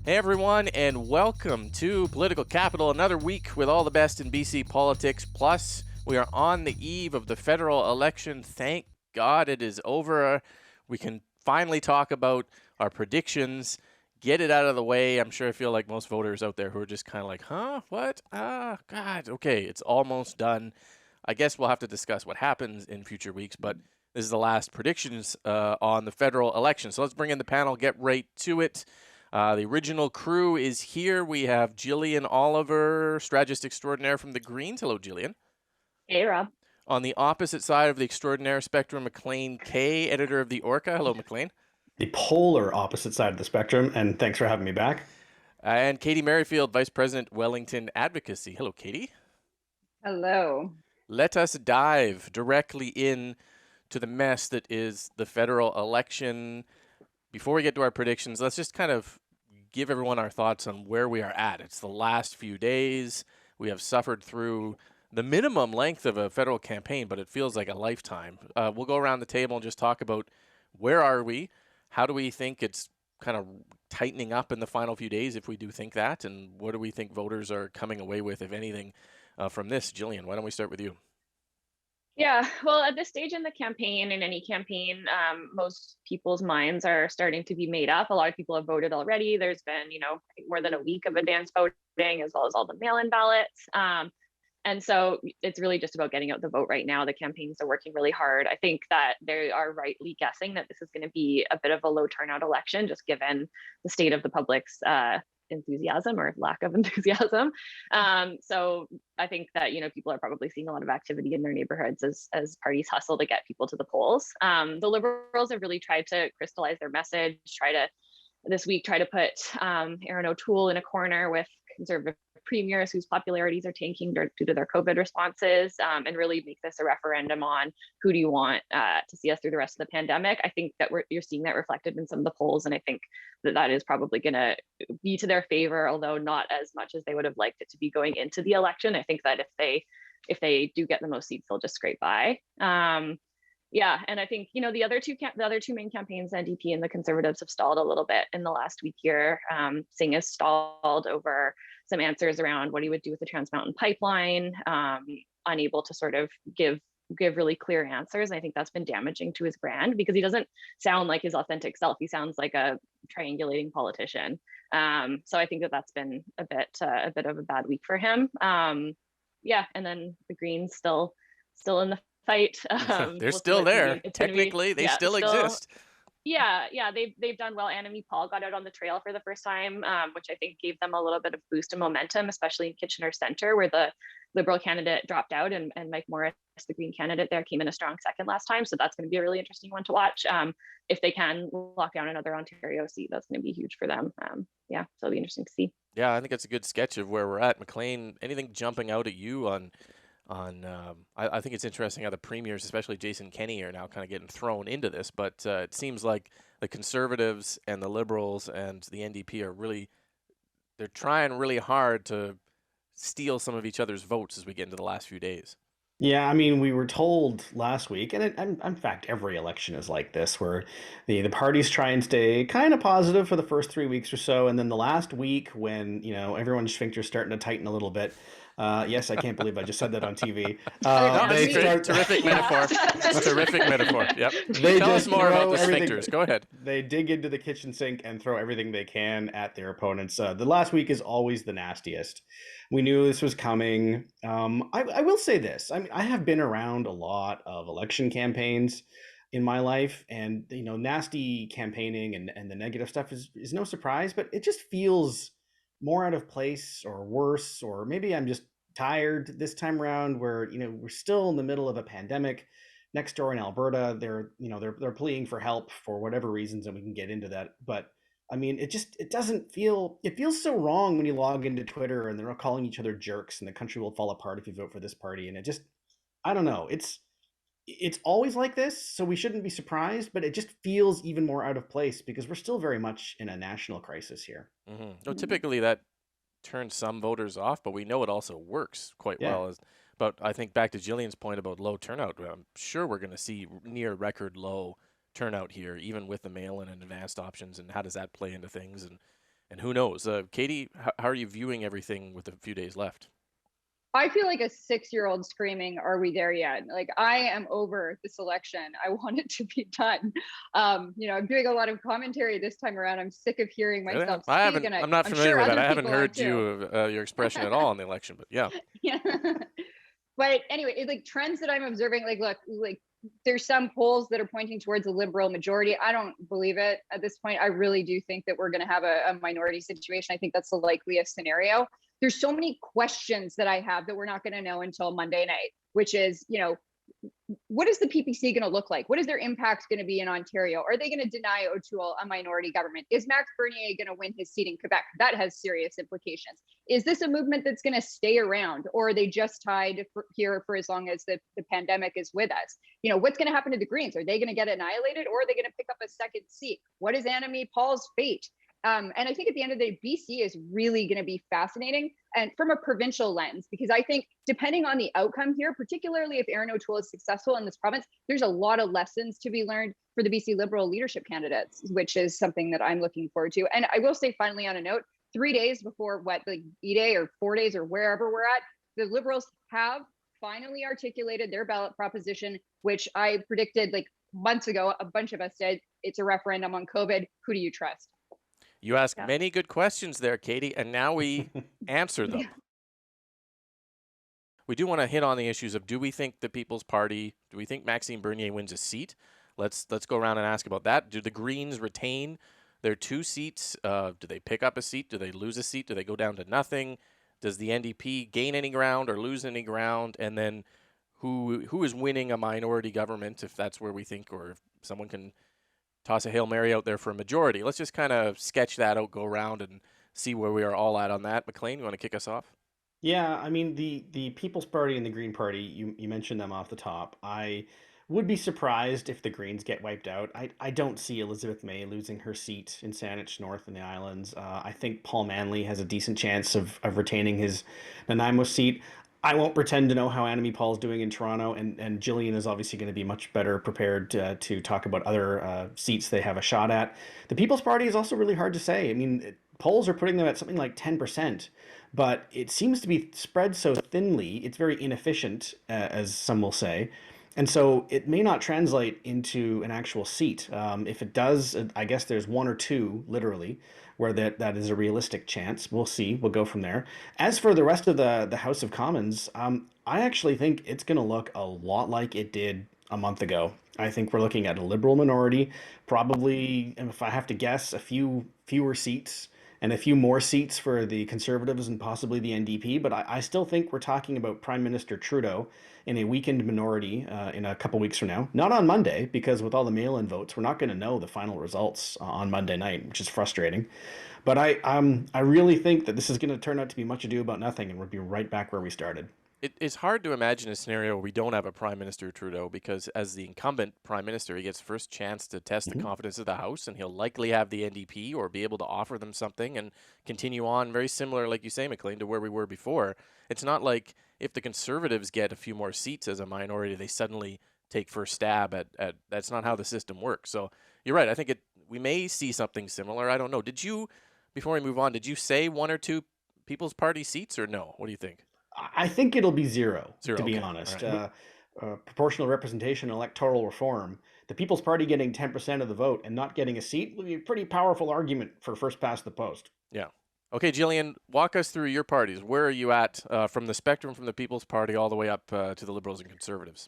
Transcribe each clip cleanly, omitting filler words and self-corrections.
Hey everyone, and welcome to Political Capital. Another week with all the best in BC politics. Plus, we are on the eve of the federal election. Thank God it is over. We can finally talk about our predictions, get it out of the way. I'm sure I feel like most voters out there who are just kind of like, huh? What? God. Okay, it's almost done. I guess we'll have to discuss what happens in future weeks, but this is the last predictions on the federal election. So let's bring in the panel, get right to it. The original crew is here. We have Jillian Oliver, strategist extraordinaire from the Greens. Hello, Jillian. Hey, Rob. On the opposite side of the extraordinaire spectrum, Maclean Kay, editor of the Orca. Hello, Maclean. The polar opposite side of the spectrum, and thanks for having me back. And Katy Merrifield, vice president, Wellington Advocacy. Hello, Katy. Hello. Let us dive directly in to the mess that is the federal election. Before we get to our predictions, let's just kind of give everyone our thoughts on where we are at. It's the last few days. We have suffered through the minimum length of a federal campaign, but it feels like a lifetime. We'll go around the table and just talk about where are we? How do we think it's kind of tightening up in the final few days, if we do think that? And what do we think voters are coming away with, if anything, from this? Jillian, why don't we start with you? Yeah, well, at this stage in the campaign, in any campaign, most people's minds are starting to be made up. A lot of people have voted already. There's been, I think more than a week of advance voting, as well as all the mail-in ballots. And so it's really just about getting out the vote right now. The campaigns are working really hard. I think that they are rightly guessing that this is going to be a bit of a low turnout election, just given the state of the public's enthusiasm or lack of enthusiasm. So I think that people are probably seeing a lot of activity in their neighborhoods as parties hustle to get people to the polls. The Liberals have really tried to crystallize their message, this week try to put Erin O'Toole in a corner with Conservative premiers whose popularities are tanking due to their COVID responses, and really make this a referendum on who do you want to see us through the rest of the pandemic. I think that you're seeing that reflected in some of the polls, and I think that is probably going to be to their favor, although not as much as they would have liked it to be going into the election. I think that if they do get the most seats, they'll just scrape by. Yeah, and I think the other two main campaigns, NDP and the Conservatives, have stalled a little bit in the last week here. Singh has stalled over some answers around what he would do with the Trans Mountain Pipeline, unable to sort of give really clear answers. And I think that's been damaging to his brand because he doesn't sound like his authentic self. He sounds like a triangulating politician. So I think that's been a bit of a bad week for him. Yeah, and then the Greens still in the fight. They're still there. Technically, they still exist. Yeah, they've done well. Annamie Paul got out on the trail for the first time, which I think gave them a little bit of boost and momentum, especially in Kitchener Centre, where the Liberal candidate dropped out, and Mike Morris, the Green candidate there, came in a strong second last time. So that's going to be a really interesting one to watch. If they can lock down another Ontario seat, that's going to be huge for them. Yeah, so it'll be interesting to see. Yeah, I think it's a good sketch of where we're at. Maclean, anything jumping out at you on I think it's interesting how the premiers, especially Jason Kenney, are now kind of getting thrown into this, but it seems like the Conservatives and the Liberals and the NDP they're trying really hard to steal some of each other's votes as we get into the last few days. Yeah, I mean, we were told last week, and in fact, every election is like this, where the parties try and stay kind of positive for the first 3 weeks or so, and then the last week, when everyone's sphincter's starting to tighten a little bit. Yes, I can't believe I just said that on TV. They start terrific metaphor. Terrific metaphor. Yep. Tell us more about the sphincters. Go ahead. They dig into the kitchen sink and throw everything they can at their opponents. The last week is always the nastiest. We knew this was coming. I will say this. I mean, I have been around a lot of election campaigns in my life, and nasty campaigning and the negative stuff is no surprise, but it just feels more out of place or worse, or maybe I'm just tired this time around, where we're still in the middle of a pandemic next door in Alberta. They're pleading for help for whatever reasons, and we can get into that. But I mean, it feels so wrong when you log into Twitter and they're all calling each other jerks, and the country will fall apart if you vote for this party. And I don't know. It's always like this, so we shouldn't be surprised, but it just feels even more out of place because we're still very much in a national crisis here. Mm-hmm. No, typically that turns some voters off, but we know it also works quite well. But I think back to Jillian's point about low turnout, I'm sure we're going to see near record low turnout here, even with the mail-in and advanced options, and how does that play into things? And And who knows? Katy, how are you viewing everything with a few days left? I feel like a 6-year-old screaming, "Are we there yet?" Like, I am over this election. I want it to be done. I'm doing a lot of commentary this time around. I'm sick of hearing Really? myself I speak, haven't. and I'm not I'm familiar sure with that. other I haven't people are heard too. your expression at all on the election. But yeah, Yeah. But anyway, like trends that I'm observing, like look, like there's some polls that are pointing towards a liberal majority. I don't believe it at this point. I really do think that we're going to have a minority situation. I think that's the likeliest scenario. There's so many questions that I have that we're not going to know until Monday night, which is, what is the PPC going to look like? What is their impact going to be in Ontario? Are they going to deny O'Toole a minority government? Is Max Bernier going to win his seat in Quebec? That has serious implications. Is this a movement that's going to stay around, or are they just tied here for as long as the pandemic is with us? What's going to happen to the Greens? Are they going to get annihilated, or are they going to pick up a second seat? What is Annamie Paul's fate? And I think at the end of the day, BC is really going to be fascinating, and from a provincial lens, because I think depending on the outcome here, particularly if Erin O'Toole is successful in this province, there's a lot of lessons to be learned for the BC Liberal leadership candidates, which is something that I'm looking forward to. And I will say finally on a note, 3 days before E-Day or 4 days or wherever we're at, the Liberals have finally articulated their ballot proposition, which I predicted like months ago. A bunch of us did. It's a referendum on COVID. Who do you trust? you ask Yeah. many good questions there, Katy, and now we answer them. Yeah. We do want to hit on the issues of, do we think the People's Party, do we think Maxime Bernier wins a seat? Let's go around and ask about that. Do the Greens retain their 2 seats? Do they pick up a seat? Do they lose a seat? Do they go down to nothing? Does the NDP gain any ground or lose any ground? And then who is winning a minority government, if that's where we think, or if someone can toss a Hail Mary out there for a majority? Let's just kind of sketch that out, go around and see where we are all at on that. Maclean, you want to kick us off? Yeah, I mean the People's Party and the Green Party, you mentioned them off the top. I would be surprised if the Greens get wiped out. I don't see Elizabeth May losing her seat in Saanich North in the Islands. I think Paul Manley has a decent chance of retaining his Nanaimo seat. I won't pretend to know how Annamie Paul's doing in Toronto, and Jillian is obviously going to be much better prepared to talk about other seats they have a shot at. The People's Party is also really hard to say. I mean, polls are putting them at something like 10%, but it seems to be spread so thinly, it's very inefficient, as some will say. And so it may not translate into an actual seat. If it does, I guess there's 1 or 2, literally, where that is a realistic chance. We'll see. We'll go from there. As for the rest of the House of Commons, I actually think it's going to look a lot like it did a month ago. I think we're looking at a liberal minority, probably, if I have to guess, a few fewer seats and a few more seats for the Conservatives and possibly the NDP. But I still think we're talking about Prime Minister Trudeau in a weakened minority in a couple weeks from now. Not on Monday, because with all the mail-in votes, we're not going to know the final results on Monday night, which is frustrating. But I really think that this is going to turn out to be much ado about nothing, and we'll be right back where we started. It's hard to imagine a scenario where we don't have a Prime Minister Trudeau, because as the incumbent Prime Minister, he gets first chance to test the confidence of the House, and he'll likely have the NDP or be able to offer them something and continue on very similar, like you say, Maclean, to where we were before. It's not like if the Conservatives get a few more seats as a minority, they suddenly take first stab at that's not how the system works. So you're right. I think we may see something similar. I don't know. Before we move on, did you say 1 or 2 People's Party seats or no? What do you think? I think it'll be zero, Zero, to be okay. honest. All right. Proportional representation, electoral reform, the People's Party getting 10% of the vote and not getting a seat would be a pretty powerful argument for first past the post. Yeah. Okay, Jillian, walk us through your parties. Where are you at from the spectrum from the People's Party all the way up to the Liberals and Conservatives?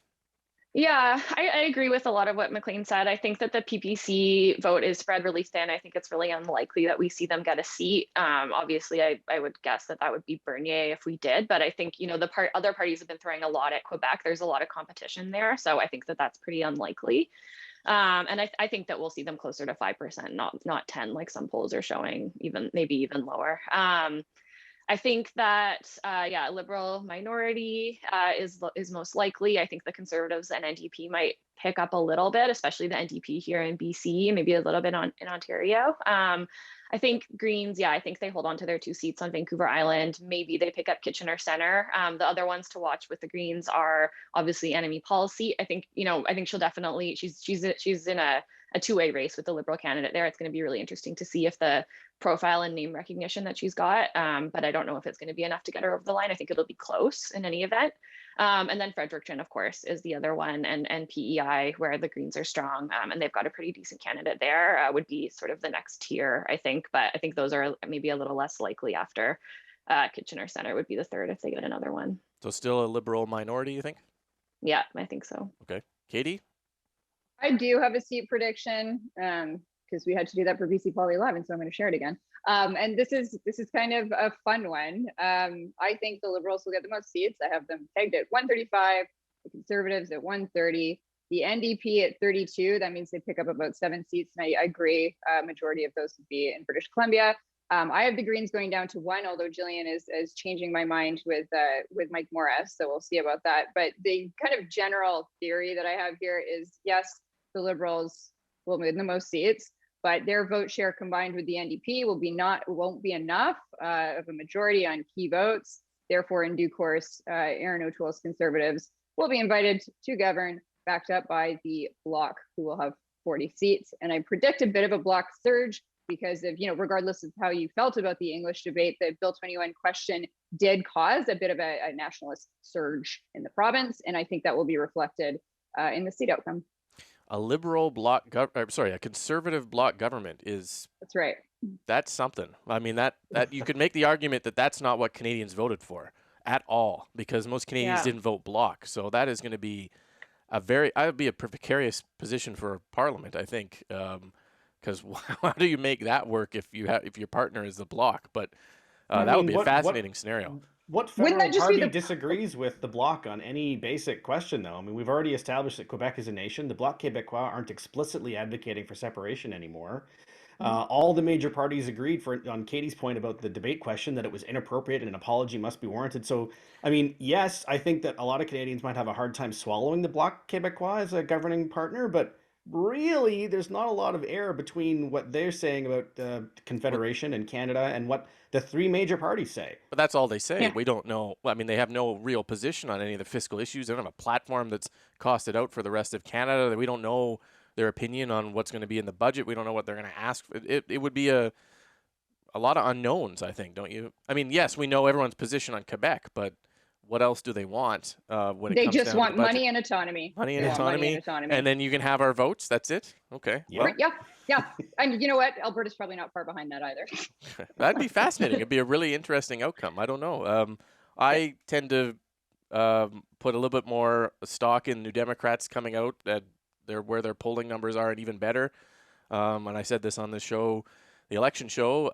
Yeah, I agree with a lot of what Maclean said. I think that the PPC vote is spread really thin. I think it's really unlikely that we see them get a seat. Obviously, I would guess that would be Bernier if we did. But I think, other parties have been throwing a lot at Quebec. There's a lot of competition there. So I think that that's pretty unlikely. And I think that we'll see them closer to 5%, not 10, like some polls are showing, maybe even lower. I think that, liberal minority is most likely. I think the Conservatives and NDP might pick up a little bit, especially the NDP here in BC, maybe a little bit in Ontario. I think Greens, I think they hold on to their 2 seats on Vancouver Island. Maybe they pick up Kitchener Centre. The other ones to watch with the Greens are obviously Annamie Paul's seat. I think she'll definitely, she's in a a two-way race with the Liberal candidate there. It's going to be really interesting to see if the profile and name recognition that she's got, but I don't know if it's going to be enough to get her over the line. I think it'll be close in any event. And then Fredericton, of course, is the other one, and PEI, where the Greens are strong, and they've got a pretty decent candidate there, would be sort of the next tier, I think. But I think those are maybe a little less likely after Kitchener Centre would be the third if they get another one. So still a Liberal minority, you think? Yeah, I think so. Okay. Katie? I do have a seat prediction because we had to do that for BC Poly 11, so I'm going to share it again. And this is kind of a fun one. I think the Liberals will get the most seats. I have them pegged at 135, the Conservatives at 130, the NDP at 32. That means they pick up about 7 seats, and I agree. Majority of those would be in British Columbia. I have the Greens going down to 1, although Jillian is changing my mind with Mike Morris, so we'll see about that. But the kind of general theory that I have here is, yes, the Liberals will win the most seats, but their vote share combined with the NDP won't be enough of a majority on key votes. Therefore, in due course, Aaron O'Toole's Conservatives will be invited to govern, backed up by the Bloc, who will have 40 seats. And I predict a bit of a Bloc surge because of, regardless of how you felt about the English debate, the Bill 21 question did cause a bit of a nationalist surge in the province. And I think that will be reflected in the seat outcome. A conservative bloc government That's right. That's something. I mean, that you could make the argument that that's not what Canadians voted for at all, because most Canadians didn't vote bloc. So that is going to be a precarious position for Parliament, I think, because how do you make that work if your partner is the bloc? But that would be a fascinating scenario. What federal party disagrees with the Bloc on any basic question, though? I mean, we've already established that Quebec is a nation. The Bloc Québécois aren't explicitly advocating for separation anymore. All the major parties agreed, on Katie's point about the debate question, that it was inappropriate and an apology must be warranted. So, I mean, yes, I think that a lot of Canadians might have a hard time swallowing the Bloc Québécois as a governing partner, but really, there's not a lot of air between what they're saying about Confederation and Canada and what the 3 major parties say. But that's all they say. Yeah. We don't know. I mean, they have no real position on any of the fiscal issues. They don't have a platform that's costed out for the rest of Canada. We don't know their opinion on what's going to be in the budget. We don't know what they're going to ask. It would be a lot of unknowns, I think, don't you? I mean, yes, we know everyone's position on Quebec, but what else do they want when it comes down to the budget? They just want money and autonomy. Money and autonomy. And then you can have our votes. That's it? Okay. Well. Yeah. And you know what? Alberta's probably not far behind that either. That'd be fascinating. It'd be a really interesting outcome. I don't know. I tend to put a little bit more stock in New Democrats coming out where their polling numbers are, and even better. And I said this on the show, the election show,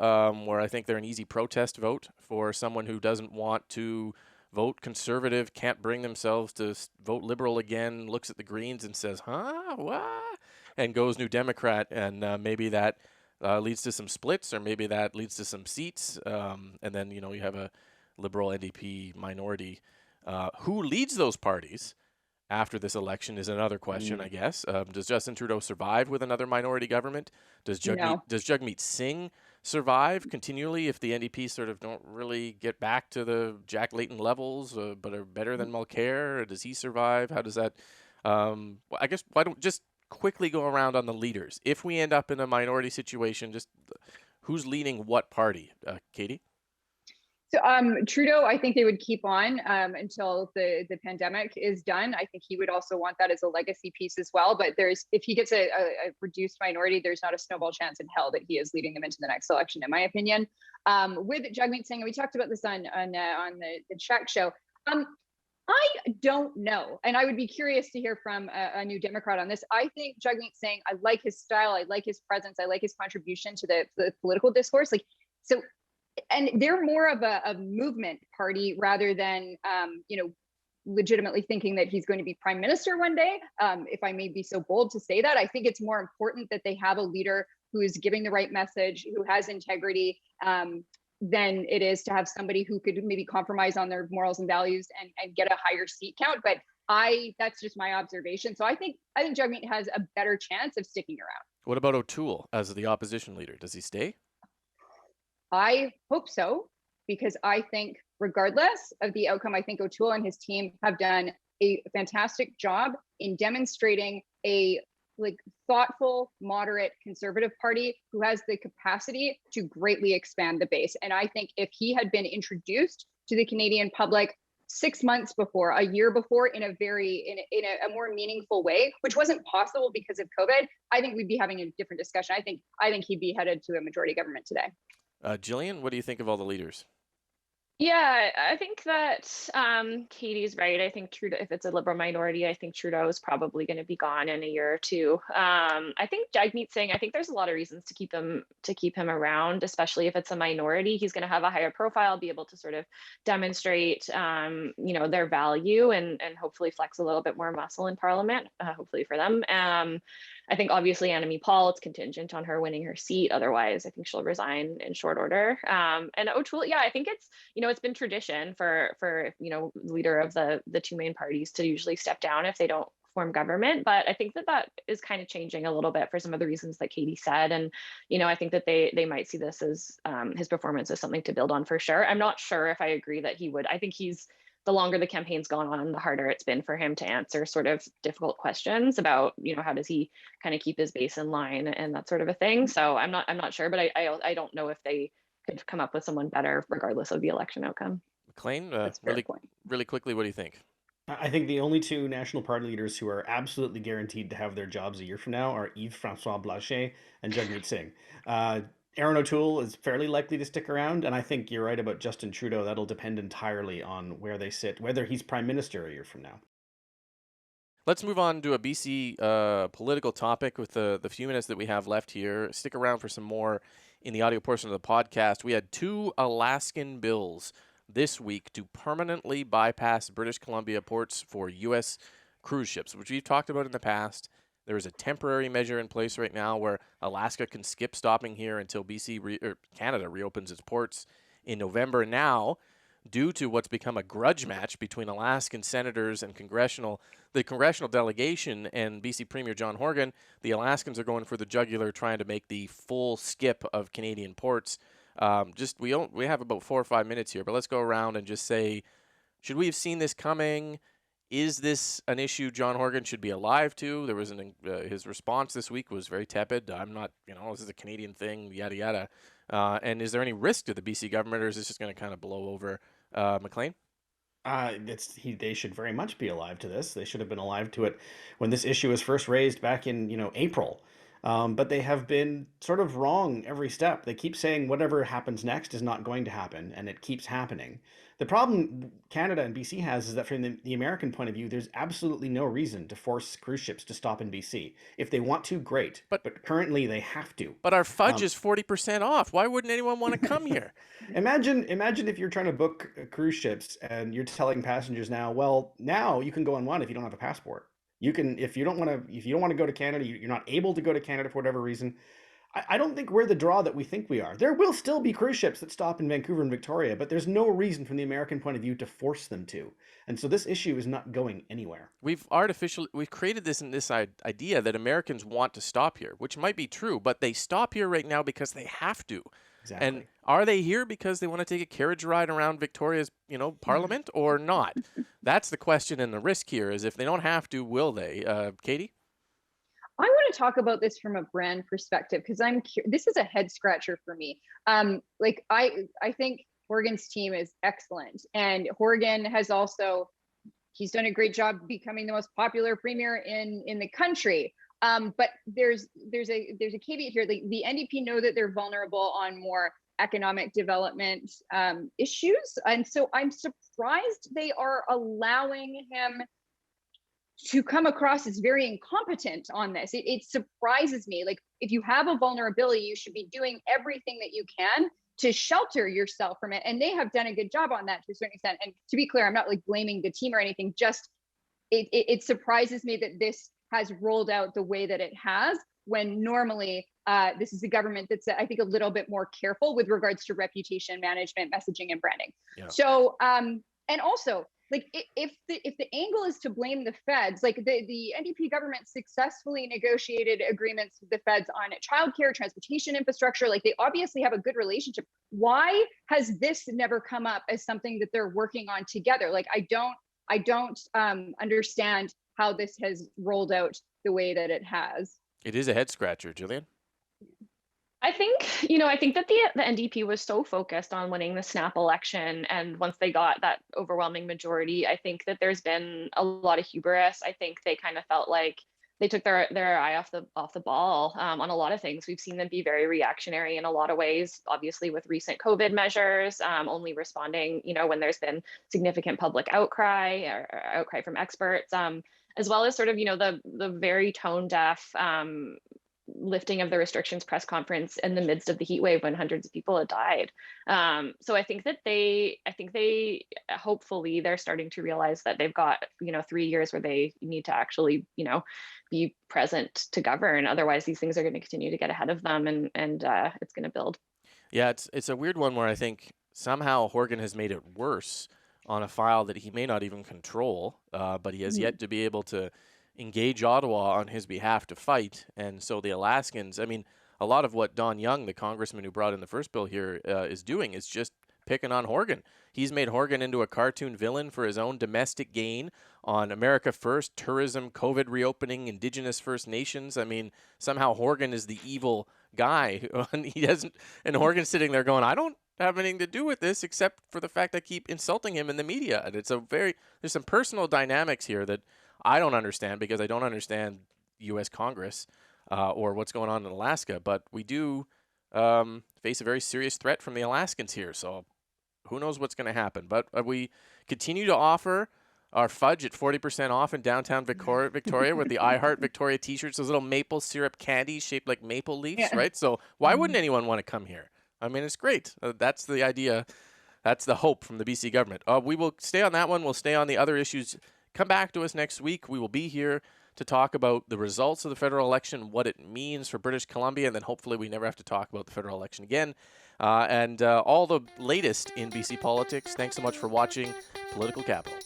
where I think they're an easy protest vote for someone who doesn't want to vote Conservative, can't bring themselves to vote Liberal again, looks at the Greens and says, huh, what? And goes New Democrat, and maybe that leads to some splits, or maybe that leads to some seats, and then, you have a Liberal NDP minority. Who leads those parties after this election is another question, I guess. Does Justin Trudeau survive with another minority government? Does Jagmeet Singh survive continually if the NDP sort of don't really get back to the Jack Layton levels, but are better than Mulcair? Does he survive? How does that? I guess why don't just quickly go around on the leaders. If we end up in a minority situation, just who's leading what party? Katy? So Trudeau, I think they would keep on until the pandemic is done. I think he would also want that as a legacy piece as well. But if he gets a reduced minority, there's not a snowball chance in hell that he is leading them into the next election, in my opinion. With Jagmeet Singh, and we talked about this on the Czech show. I don't know, and I would be curious to hear from a New Democrat on this. I think Jagmeet Singh, I like his style, I like his presence, I like his contribution to the political discourse. And they're more of a movement party rather than, legitimately thinking that he's going to be prime minister one day. If I may be so bold to say that, I think it's more important that they have a leader who is giving the right message, who has integrity, than it is to have somebody who could maybe compromise on their morals and values and get a higher seat count. But that's just my observation. So I think Jagmeet has a better chance of sticking around. What about O'Toole as the opposition leader? Does he stay? I hope so, because I think regardless of the outcome, I think O'Toole and his team have done a fantastic job in demonstrating a like thoughtful, moderate conservative party who has the capacity to greatly expand the base. And I think if he had been introduced to the Canadian public 6 months before, a year before, in a more meaningful way, which wasn't possible because of COVID, I think we'd be having a different discussion. I think he'd be headed to a majority government today. Jillian, what do you think of all the leaders? Yeah, I think that Katy's right. I think Trudeau, if it's a Liberal minority, I think Trudeau is probably going to be gone in a year or two. I think Jagmeet Singh, I think there's a lot of reasons to keep him around, especially if it's a minority. He's going to have a higher profile, be able to sort of demonstrate, their value and hopefully flex a little bit more muscle in Parliament, hopefully for them. I think obviously Annamie Paul, it's contingent on her winning her seat. Otherwise, I think she'll resign in short order. And O'Toole, yeah, I think it's, it's been tradition for leader of the two main parties to usually step down if they don't form government. But I think that is kind of changing a little bit for some of the reasons that Katy said. And, I think that they might see this as his performance as something to build on for sure. I'm not sure if I agree that he would. I think the longer the campaign's gone on, the harder it's been for him to answer sort of difficult questions about, how does he kind of keep his base in line and that sort of a thing. So I'm not sure, but I don't know if they could come up with someone better regardless of the election outcome. Maclean, really quickly, what do you think? I think the only two National Party leaders who are absolutely guaranteed to have their jobs a year from now are Yves-François Blanchet and Jagmeet Singh. Aaron O'Toole is fairly likely to stick around, and I think you're right about Justin Trudeau. That'll depend entirely on where they sit, whether he's Prime Minister a year from now. Let's move on to a BC political topic with the few minutes that we have left here. Stick around for some more in the audio portion of the podcast. We had 2 Alaskan bills this week to permanently bypass British Columbia ports for U.S. cruise ships, which we've talked about in the past. There is a temporary measure in place right now where Alaska can skip stopping here until Canada reopens its ports in November. Now, due to what's become a grudge match between Alaskan senators and the congressional delegation and BC Premier John Horgan, the Alaskans are going for the jugular, trying to make the full skip of Canadian ports. We have about 4 or 5 minutes here, but let's go around and just say, should we have seen this coming? Is this an issue John Horgan should be alive to? There was his response this week was very tepid. I'm not, this is a Canadian thing, yada, yada. And is there any risk to the BC government, or is this just going to kind of blow over? Maclean? They should very much be alive to this. They should have been alive to it when this issue was first raised back in, April. But they have been sort of wrong every step. They keep saying whatever happens next is not going to happen, and it keeps happening. The problem Canada and BC has is that from the American point of view, there's absolutely no reason to force cruise ships to stop in BC. If they want to, great. But currently they have to. But our fudge is 40% off. Why wouldn't anyone want to come here? Imagine if you're trying to book cruise ships and you're telling passengers now you can go on one if you don't have a passport. You can, if you don't want to go to Canada, you're not able to go to Canada for whatever reason. I don't think we're the draw that we think we are. There will still be cruise ships that stop in Vancouver and Victoria, but there's no reason from the American point of view to force them to. And so this issue is not going anywhere. We've created this idea that Americans want to stop here, which might be true, but they stop here right now because they have to. Exactly. And are they here because they want to take a carriage ride around Victoria's, Parliament or not? That's the question, and the risk here is if they don't have to, will they? Katy? I want to talk about this from a brand perspective because this is a head scratcher for me. I think Horgan's team is excellent, and Horgan he's done a great job becoming the most popular premier in the country. But there's a caveat here. The NDP know that they're vulnerable on more economic development issues, and so I'm surprised they are allowing him to come across as very incompetent on this. It surprises me. Like, if you have a vulnerability, you should be doing everything that you can to shelter yourself from it. And they have done a good job on that to a certain extent. And to be clear, I'm not blaming the team or anything. Just it surprises me that this has rolled out the way that it has, when normally this is a government that's, I think, a little bit more careful with regards to reputation management, messaging, and branding. Yeah. So, and also, if the angle is to blame the feds, the NDP government successfully negotiated agreements with the feds on childcare, transportation infrastructure. They obviously have a good relationship. Why has this never come up as something that they're working on together? I don't understand how this has rolled out the way that it has. It is a head scratcher, Jillian. I think, I think that the NDP was so focused on winning the snap election, and once they got that overwhelming majority, I think that there's been a lot of hubris. I think they kind of felt like they took their eye off the ball on a lot of things. We've seen them be very reactionary in a lot of ways, obviously with recent COVID measures, only responding, when there's been significant public outcry or outcry from experts, as well as sort of, the very tone deaf lifting of the restrictions press conference in the midst of the heat wave when hundreds of people had died. So I think they hopefully they're starting to realize that they've got 3 years where they need to actually be present to govern. Otherwise, these things are going to continue to get ahead of them, and it's going to build. Yeah, it's a weird one where I think somehow Horgan has made it worse on a file that he may not even control, but he has yet to be able to engage Ottawa on his behalf to fight. And so the Alaskans, I mean, a lot of what Don Young, the congressman who brought in the first bill here, is doing is just picking on Horgan. He's made Horgan into a cartoon villain for his own domestic gain on America First, tourism, COVID reopening, Indigenous First Nations. I mean, somehow Horgan is the evil guy. He doesn't, and Horgan's sitting there going, I don't have anything to do with this except for the fact I keep insulting him in the media. And it's there's some personal dynamics here that I don't understand, because I don't understand U.S. Congress or what's going on in Alaska. But we do face a very serious threat from the Alaskans here. So who knows what's going to happen. But we continue to offer our fudge at 40% off in downtown Victoria with the I Heart Victoria t-shirts, those little maple syrup candies shaped like maple leaves, right? So why wouldn't anyone want to come here? I mean, it's great. That's the idea. That's the hope from the BC government. We will stay on that one. We'll stay on the other issues. Come back to us next week. We will be here to talk about the results of the federal election, what it means for British Columbia, and then hopefully we never have to talk about the federal election again. And all the latest in BC politics. Thanks so much for watching Political Capital.